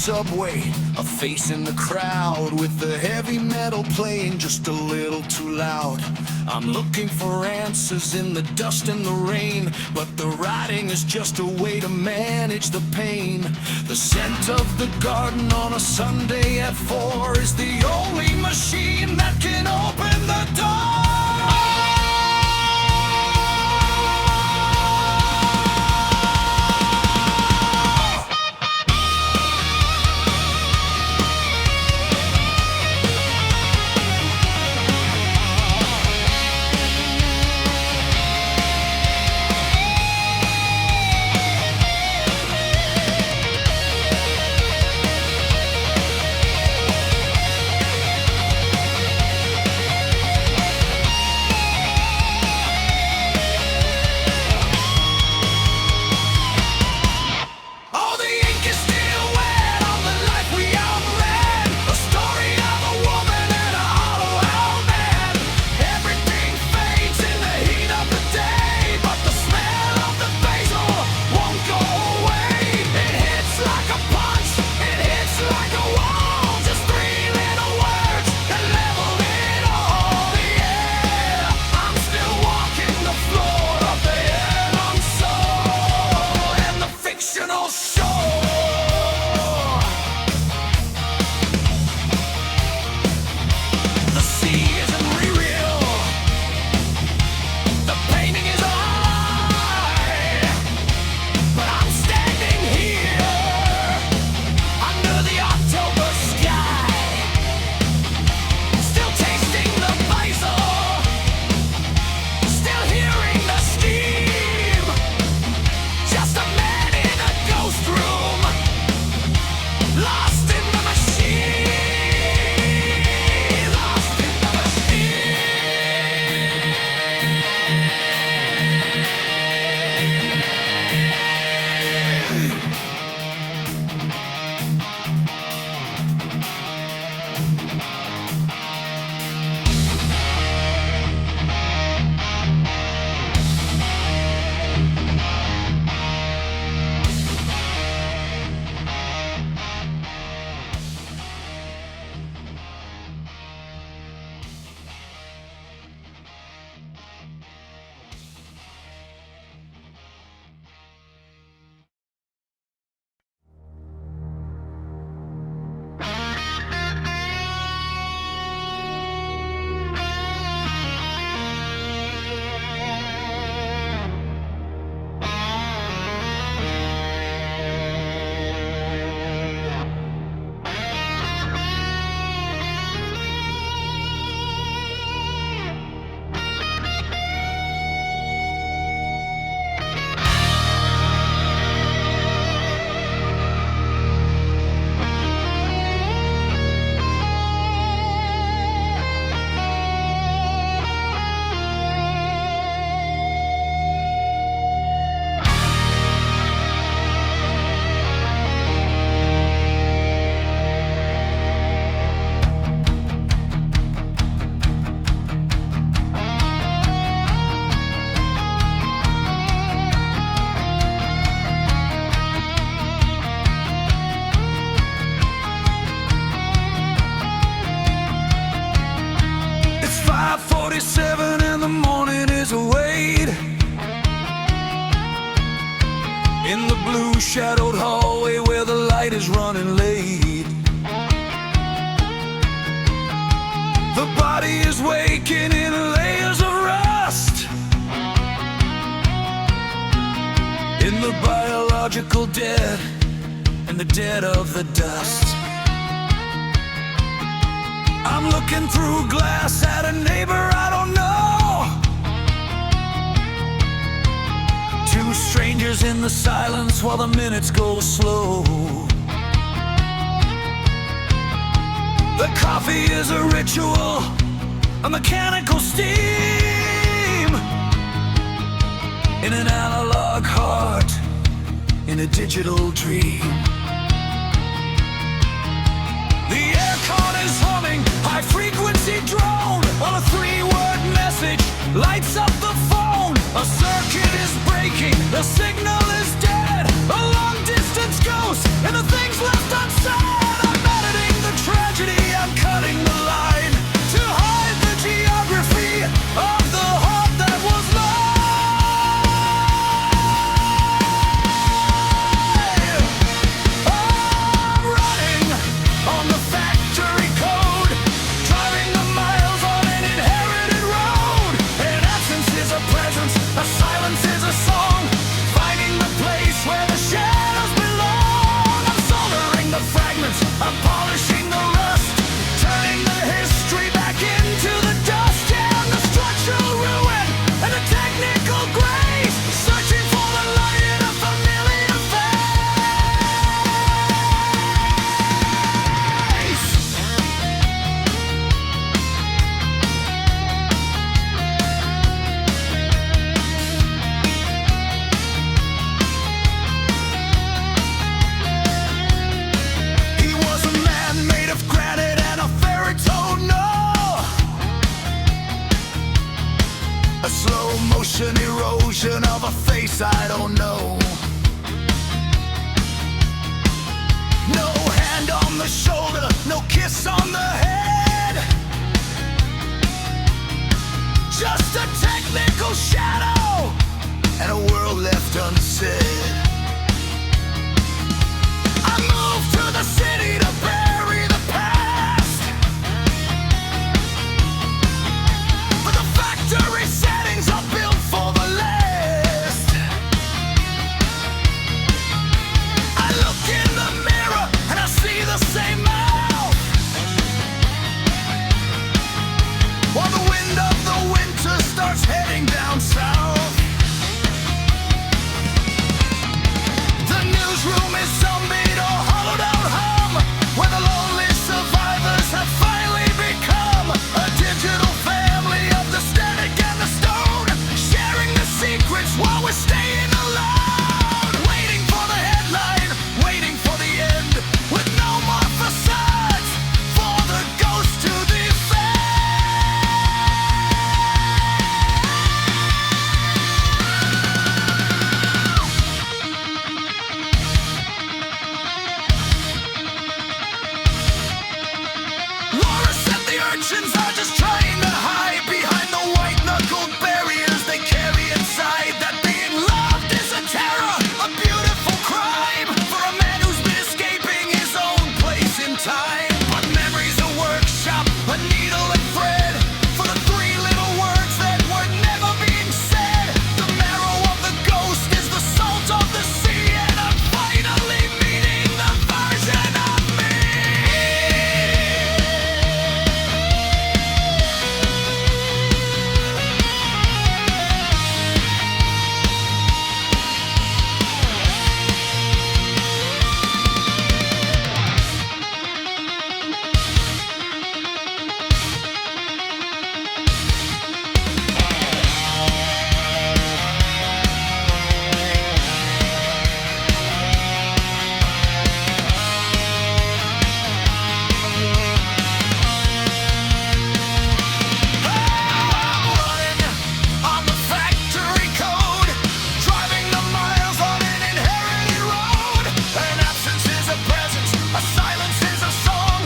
subway, a face in the crowd, with the heavy metal playing just a little too loud. I'm looking for answers in the dust and the rain, but the writing is just a way to manage the pain. The scent of the garden on a Sunday at 4 is the only machine that can open the door. in the blue shadowed hallway where the light is running late. The body is waking in layers of rust, in the biological dead and the dead of the dust. I'm looking through glass at a neighbor I don't know. Two strangers in the silence while the minutes go slow. The coffee is a ritual, a mechanical steam, in an analog heart, in a digital dream. The aircon is humming, high frequency drone, while a 3-word message lights up the phone. A circuit is breaking, the signal is dead, a long distance ghost, and the things left unsaid. reflection of a face I don't know. No hand on the shoulder, no kiss on the head. Just a technical shadow and a world left unsaid. I moved to the city to bury the past, but the factory settings are built for the last. I look in the mirror and I see the same mouth, while the wind of the winter starts heading down south. The newsroom is zombied or hollowed out hum, where the lonely survivors have finally become a digital family of the static and the stone, sharing the secrets while we're staying alone. Waiting for the headline, waiting for the end, with no more facades for the ghost to defend. Laura said the urchins are just trying to hide behind the white-knuckled barriers they carry inside. That being loved is a terror, a beautiful crime, for a man who's been escaping his own place in time. But memory's a workshop, a needle and thread, for the three little words that were never being said. The marrow of the ghost is the salt of the sea, and I'm finally meeting the version of me. On the factory code, driving the miles on an inherited road. An absence is a presence, a silence is a song,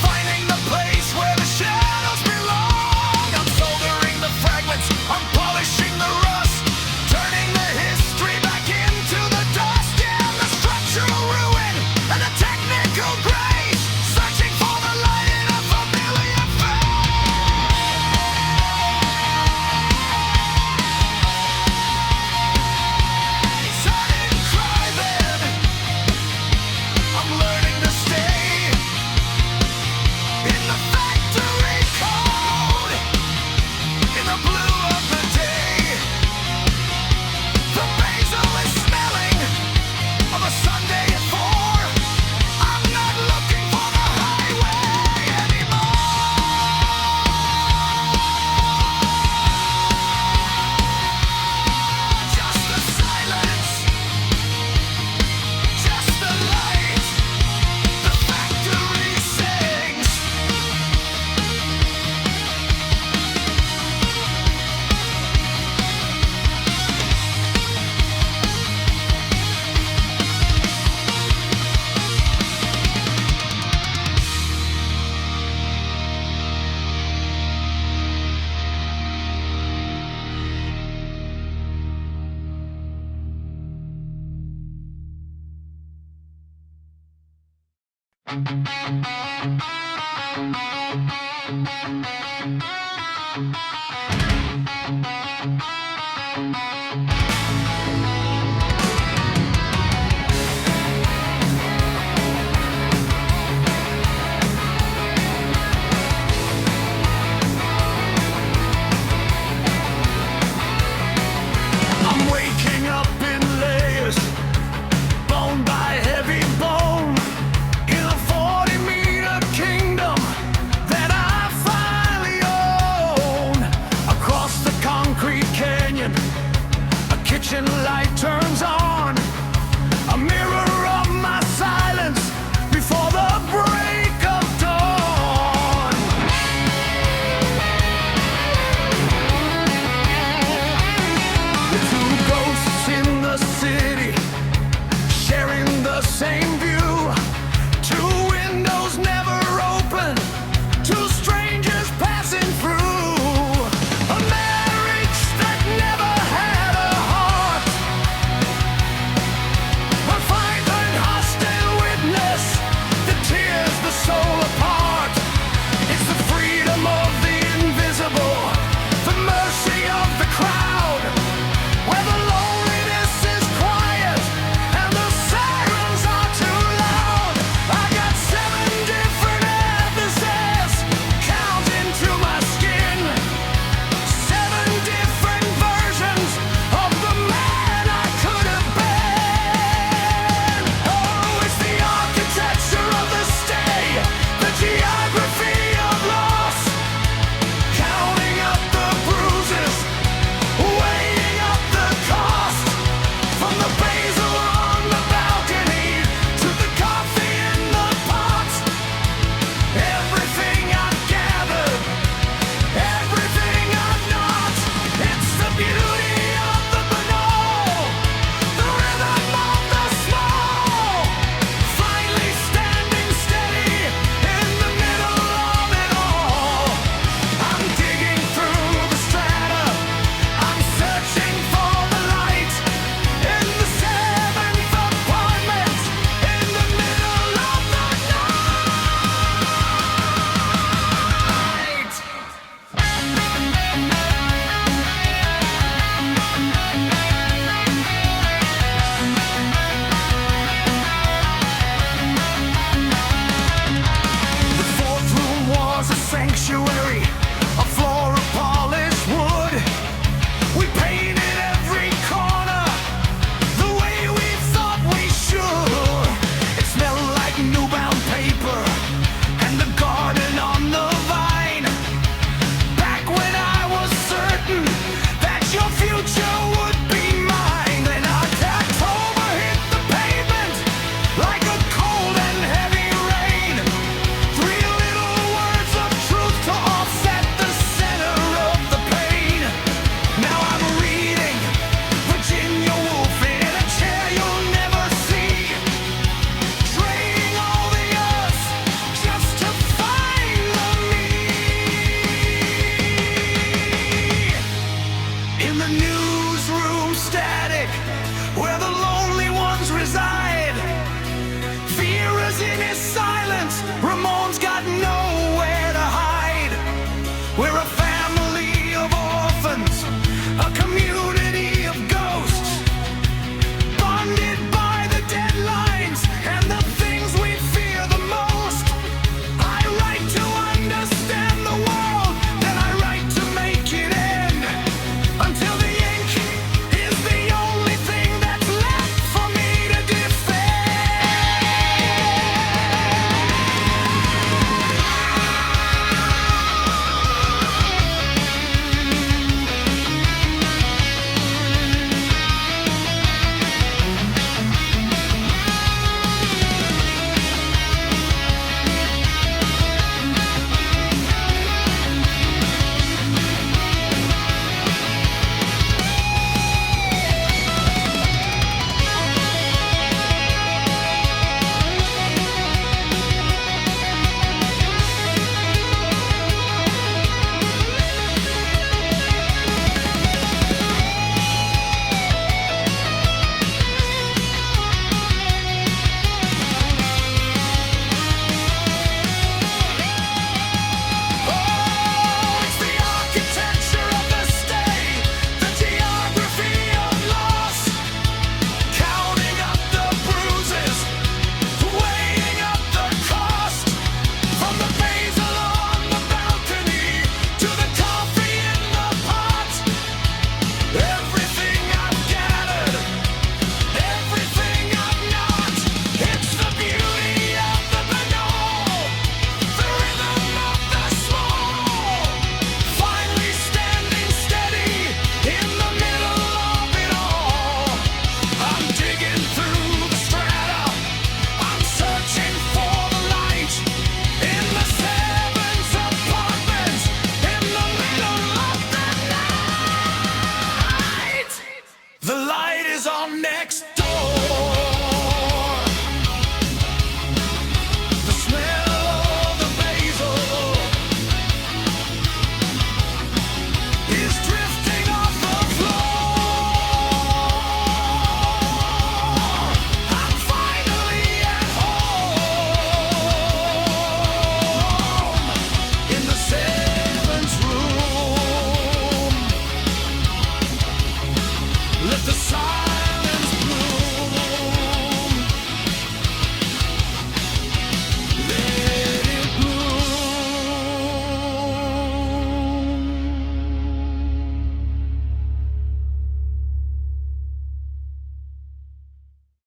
finding the place where the shadows belong. I'm soldering the fragments, I'm polishing the rust, turning the history back into the dust. Yeah, the structural ruin and the technical grace, searching for the light in a familiar face. I didn't cry then, I'm learning to stay in the factory code, in the blue of the day. The basil is smelling of a Sunday at 4. I'm not looking for the highway anymore. Just the silence, just the light, the factory sings. I'm waking up in layers, bone by heavy bone, in a 40-meter kingdom that I finally own. Across the concrete canyon, a kitchen light turns on, a mirror of my silence before the break of dawn. The two static, where the lonely ones reside. Fear is in his silence, Ramon's got nowhere to hide. We're a family of orphans, a community of ghosts, bonded by the deadlines and the things we fear the most. I write to understand the world, then I write to make it end, until the ink is the only thing that's left for me to defend. The light is on next.